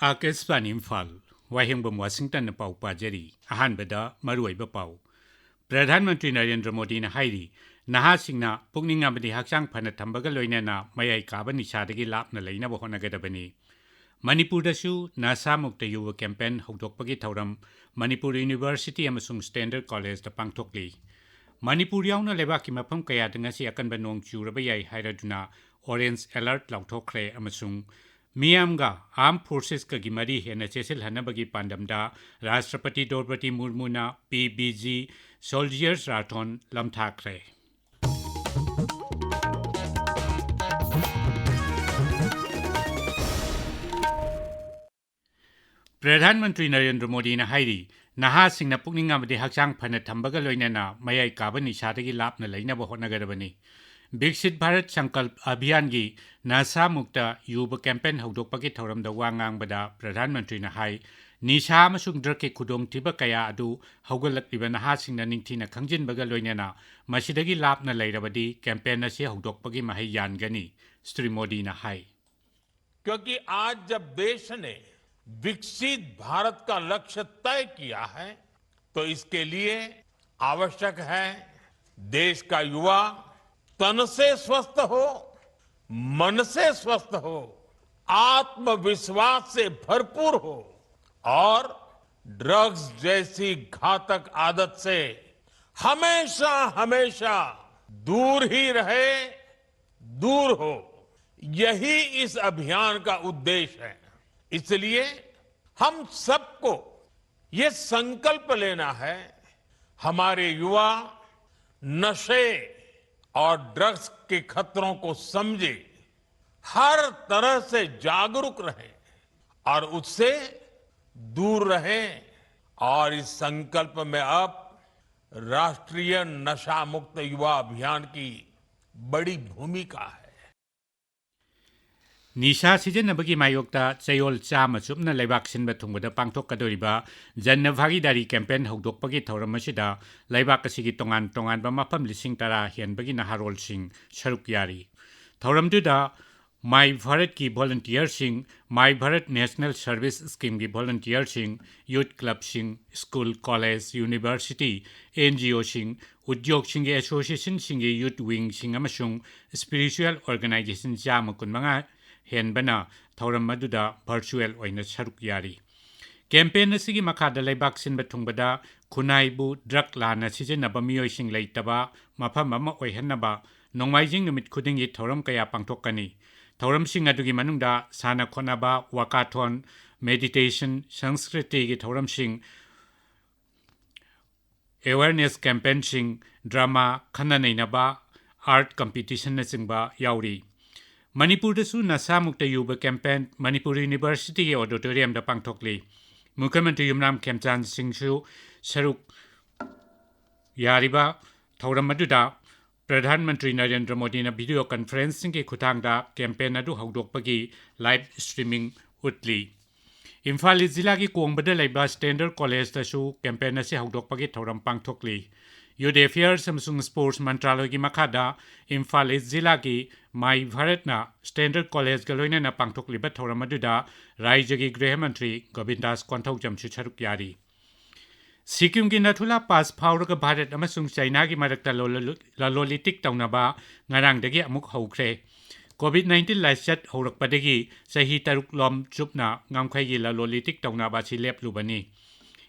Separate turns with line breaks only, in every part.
Akashvani Imphal वाहिंगबम Washington पाउ पाजरी अहानबदा मरुइबा पाउ प्रधानमंत्री नरेंद्र मोदी ने हाइरी नहासिंगना पुकनिंग अमदि हक्चांग फना थंबगा लोइनेना मयाई काबा निसादगी लापना लैनबा होनागदबनी मणिपुरदसु नासा मुक्त युवा कैंपेन हौदोकपगी थौरम मणिपुर यूनिवर्सिटी अमसुंग स्टैंडर्ड कॉलेज दा पांगथोकली मणिपुर याउना लेबाकी मफम कयादा ngasi अकनबा नोंग चुरबा याई हाइरादुना ऑरेंज अलर्ट लाउथोखरे अमसुंग मियामगा आर्म फोर्सेस का गिमरी हेना चेसिल हनबगी पांडमदा राष्ट्रपति द्रौपदी मुर्मुना पीबीजी सोल्जर्स राठौन लमथाखरे प्रधानमंत्री नरेंद्र मोदी ने हाइरी नहासिंगना पुकनिंग अमदि हक्चांग फना थंबगा लोइनेना मयाई काबा निसादगी लापना लैनबा होनागदबनी विकसित भारत संकल्प अभियान की नशा मुक्त युवा कैंपेन हौदोकपगी थौरमदा वा ngangbada प्रधानमंत्री ने हाई निशा अमसुंग ड्रग के खुदोंगथिबा कया अदु हौगलक्लिबा नहासिंगना निंगथिना खंजिनबगा लोइनेना मसिदगी लापना लैरबदी कैंपेन असे हौदोकपगी महै यानगनी श्री मोदी ने हाई
क्योंकि आज जब देश ने विकसित भारत का लक्ष्य तय किया है तो इसके लिए आवश्यक है देश का युवा तन से स्वस्थ हो, मन से स्वस्थ हो, आत्मविश्वास से भरपूर हो और ड्रग्स जैसी घातक आदत से हमेशा हमेशा दूर ही रहे, दूर हो। यही इस अभियान का उद्देश्य है। इसलिए हम सबको ये संकल्प लेना है, हमारे युवा नशे और ड्रग्स के खतरों को समझे, हर तरह से जागरूक रहे और उससे दूर रहे और इस संकल्प में अब राष्ट्रीय नशा मुक्त युवा अभियान की बड़ी भूमिका है।
निशा सिजनबगी मायोक्ता चयोल चामा चुपना लेबाक सिनबा थुंगबदा पांगथोकदोरिबा जन भागीदारी कैंपेन हौदोकपगी थौरम असिदा लेबाक असिगी तोंगान तोंगानबा मफम 10,000 हेनबगी नहारोल सिंह सरुक यारी थौरमदुदा माई भारत की वॉलंटियर सिंह my Bharat national service scheme की वॉलंटियर सिंह यूथ क्लब सिंह स्कूल कॉलेज यूनिवर्सिटी एनजीओ सिंह उद्योग सिंह एसोसिएशन सिंह यूथ विंग सिंह अमसुंग स्पिरिचुअल ऑर्गेनाइजेशन जामा कुनमंगा हेनबना थौरम मदुदा वर्चुअल ओइना सरुक यारी कैंपेन असिगी मखादा लेबाक सिनबा थुंगबदा खुनाइबु ड्रग लाना सिजनबा मियोइसिंग लेतबा मफम अमा ओइहन्नबा नोंमाइजिंग नुमित खुदिंगी थौरम कया पांगथोकनी थौरम सिंह अदुगी मनुंगदा साना खोनाबा वाकाथोन मेडिटेशन संस्कृति की थौरम सिंह अवेयरनेस कैंपेन सिंह ड्रामा खन्ना नैनबा आर्ट कंपटीशन नचिंगबा याउरी मणिपुरदसु नशा मुक्त युवा कैंपेन मणिपुर यूनिवर्सिटी के ऑडिटोरियम दा पांगथोकली मुख्यमंत्री युमनाम खेमचांद सिंहसु सरुक यारिबा थौरम अदुदा प्रधानमंत्री नरेंद्र मोदी ने वीडियो कॉन्फ्रेंसिंग के खुतांगदा कैंपेन अदु हौदोकपगी लाइव स्ट्रीमिंग उतली इम्फाल जिला की कोंगबदा लेबा स्टैंडर्ड कॉलेज दसु कैंपेन असे हौदोकपगी थौरम पांगथोकली यूथ अफेयर्स अमसुंग स्पोर्ट्स मंत्रालय की मखादा इम्फाल जिला की माई भारतना स्टैंडर्ड कॉलेज का लोइना पांगथोकलिबा थौरम अदुदा राज्य की गृह मंत्री गोविंदास कोंथौजमसु सरुक यारी सिक्किम की नथुला पास फाउरग भारत अमसुंग चाइना की मरक्ता ललोलिटिक तौनबा ngarangdagi amuk hौख्रे कोविड-19 लाइसत हौरकपदगी सही 3 लोम चुपना ngamkhai ललोलिटिक तौनबा सि लेपलुबनी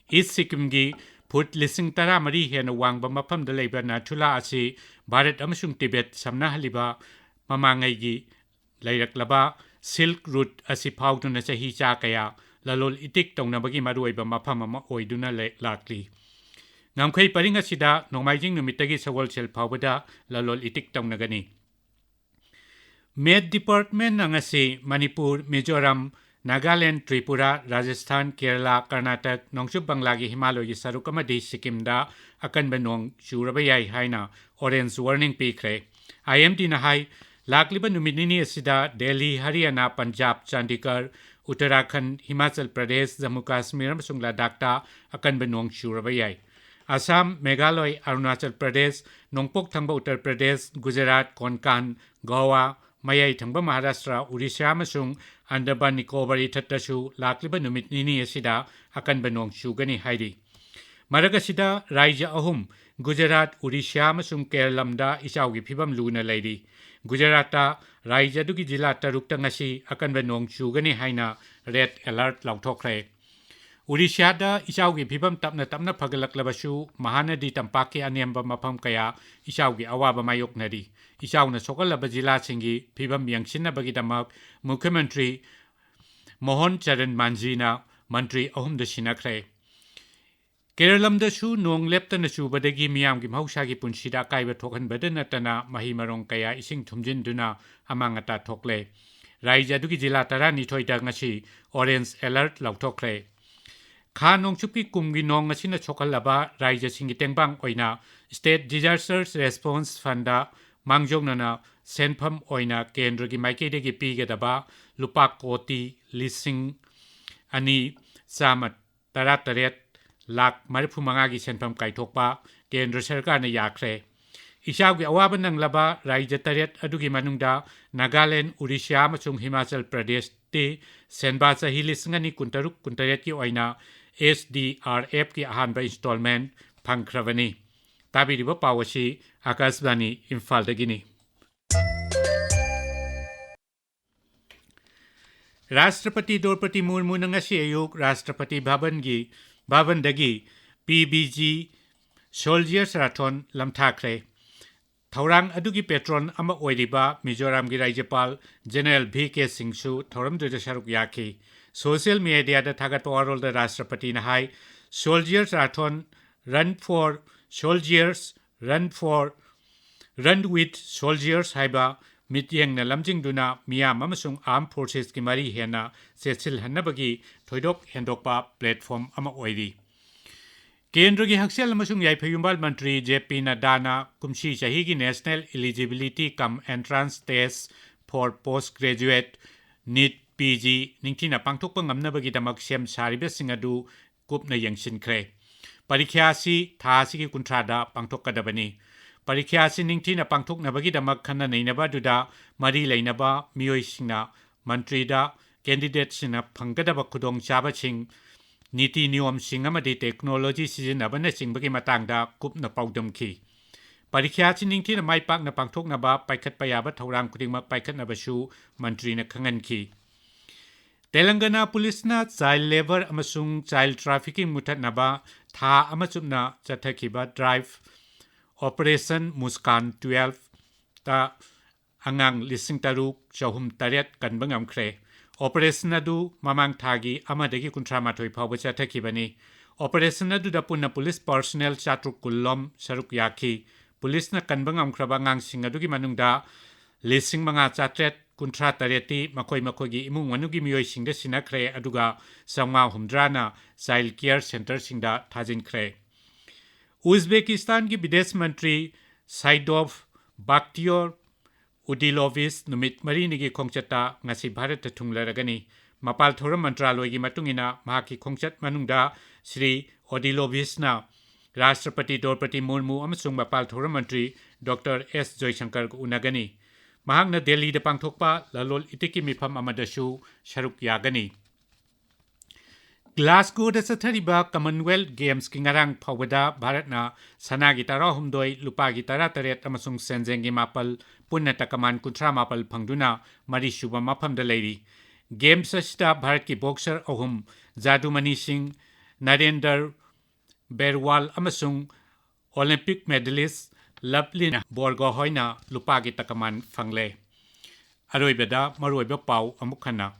ईस्ट सिक्किम की फुट 10,000 हेन वांगबा मफमदा लेबा नथुला असि भारत अमसुंग तिबेट समनाहलिबा ममांगैगी लैरक्लबा सिल्क रूट असि फाउदुना सही चा कया ललोल इतिक तौनबगी मरुइबा मफम अमा ओइदुना लाक्ली ngamkhai paring asida nongmaijing numitagi sawol sel phawbada lalol itik tawnagani med department nangasi manipur mizoram nagaland tripura rajasthan kerala karnataka nongchu banglagi himalaya saruk amadi sikkim da akanba nong churaba yai haina orange warning pikre imd na hai lakliba numitini asida delhi haryana punjab chandigarh uttarakhand himachal pradesh jammu kashmir amasung ladakh da akanba nong churaba yai Assam Meghalaya Arunachal Pradesh Nongpok Thamba Uttar Pradesh Gujarat Konkan Goa मयाई Thamba Maharashtra Orissa अमसुंग Andaman Nicobar Itatashu Lakliba Numit Nini Asida Akan Banong Shugani Heidi Maragasida Raija Ahum Gujarat Odisha Masung Kerlamda Isaugi Pibam Luna Lady Gujarata Raija Dugi Jila Tarukta Ngasi Akan Banong Shugani Haina Red Alert Lautokre Odishada Isaugi Pibam Tapna Pagalaklabasu Mahanadi Tampaki Anyamba Mapam Kaya Isaugi Awaba Mayok Nadi Isauna Sokalaba Jila Singi Pibam Yangsina Bagidamak Mukhyamantri Mohan Charan Manjina Mantri Ahum the Shinakre Keralam the Shu Nong Leptan the Shu Badagi Miam Gim Hausagi Punshida Kaiba Tokan Badanatana Mahimarong Kaya Ising Tumjin Duna Amangata Tokle Raija Dugi Jila Tarani Toita Ngashi Orange Alert Lautokre Khanong Chupi Kumgi Nong Asina Chokalaba Raija Singi Tengbang Oina State Disasters Response Funda Mangjong Senpam Oina Kendragi Maikedegi Pigadaba Lupak Koti Lising Ani Samat Tarataret Lak Maripumangagi Senpam Kaitokpa Kendra Sarkar na Yakre Isaugi Awaban ng Laba Raija Taret Adugi Manungda Nagaland Odisha Masung Himachal Pradesh Te Senbasa Hilis Ngani Kuntaruk Kuntaret Ki Oina SDRF Ki Ahanba Installment Pangkravani Tabiriba Pawasi Akasbani Imphal Dagini Rashtrapati Dorpati Murmu Nangasi Ayuk Rashtrapati Bhavan Dagi PBG Soldiers Raton Lamthakre Thaurang Adugi Petron Ama Oiriba Mizoram Gi Rajyapal General VK Singh Su Thoram Duja Sharuk Yaki Social Media da Thagat Warol da Rashtrapati na hai Soldiers Raton Run with Soldiers Haiba Mityeng na lamjing duna miyam amasung Armed Forces ki mari hena sesil hanabagi thoidok hendokpa platform ama oiri Kendra gi haksel amasung yaipayumbal mantri JP Nadana kumsi chahi gi National Eligibility Cum Entrance Test for Postgraduate NEET PG ningthina pangthokpa ngamnabagi damak sem saribe singadu kupna yangsinkre Parikya si tha si ki kuntrada pangthokadabani Parikya si ningthina pangthoknabagi damak khana neinaba duda mari leinaba miyoi singna mantri da candidate sina phangkadaba khudong chaba sing Niti Niyom Singamadi Technology Sizinabana Singbagi Matangda Kupna Paudumki Parikya si ningthina maipak na pangthoknaba paikhat payaba thorang kudingmak paikhat nabasu mantri na khanganki Telangana Police na child labor amasung child trafficking muthatnaba tha amachupna chathakiba drive Operation Muskan 12 ta angang lising taruk chahum taret kanbangamkre Operation adu mamang thagi amadagi kuntramathoi phawba chathakibani Operation adu da punna police personnel chatruk kullom saruk yaki police na kanbangamkraba ngang singadugi manungda lising manga chatret kuntra tareti makoi imung wanugi miyoi singda sinakre aduga sangma humdrana child care center singda thajinkre Uzbekistan ki Videsh Mantri Saidov Bakhtiyor Udilovich numit marini gi khongchata ngasi Bharat ta thunglaragani mapal thoram mantraloy gi matungina mahaki khongchat manungda Shri Udilovich na Rashtrapati Dorpati Murmu amasung mapal thoram mantri Dr. S. Joyshankar gu unagani mahangna Delhi da pangthokpa lalol itiki mifam amadasu sharuk yagani Glasgow da sathariba Commonwealth Games ki ngarang phawada Bharatna sana gi tara humdoi lupa gi tara taret amasung senjeng gi mapal punna takaman kuntra mapal phangduna mari suba mafam da leiri Games asida Bharat ki boxer ahum Jadumani Singh Narendra Berwal amasung Olympic medalist Laplina Borgohoina lupa gi takaman phangle aroibada maroiba pau amukhana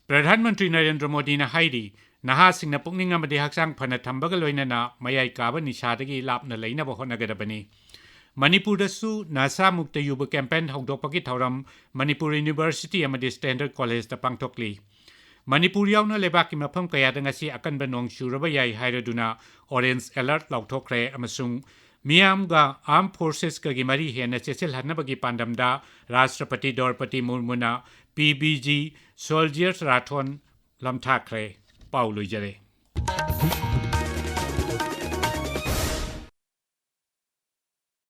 Pradhan Mantri Narendra Modi na hairi Naha singna pukning amadi haksang phana thambaga loinana mayai kaba nisadagi lapna leinaba honagadabani Manipur dasu nasa mukta yuba campaign hongdokpagi thauram Manipuri University amadi Standard College da pangthokli Manipur yauna lebaki mafam kayada ngasi akanba nong shuraba yai hairaduna Orange Alert lauthokre amasung Miyamga Armed Forces ka gimari hena chechel hanabagi pandamda Rashtrapati Dorpati Murmuna PBG Soldiers Rathon lamthakre Paulo Jare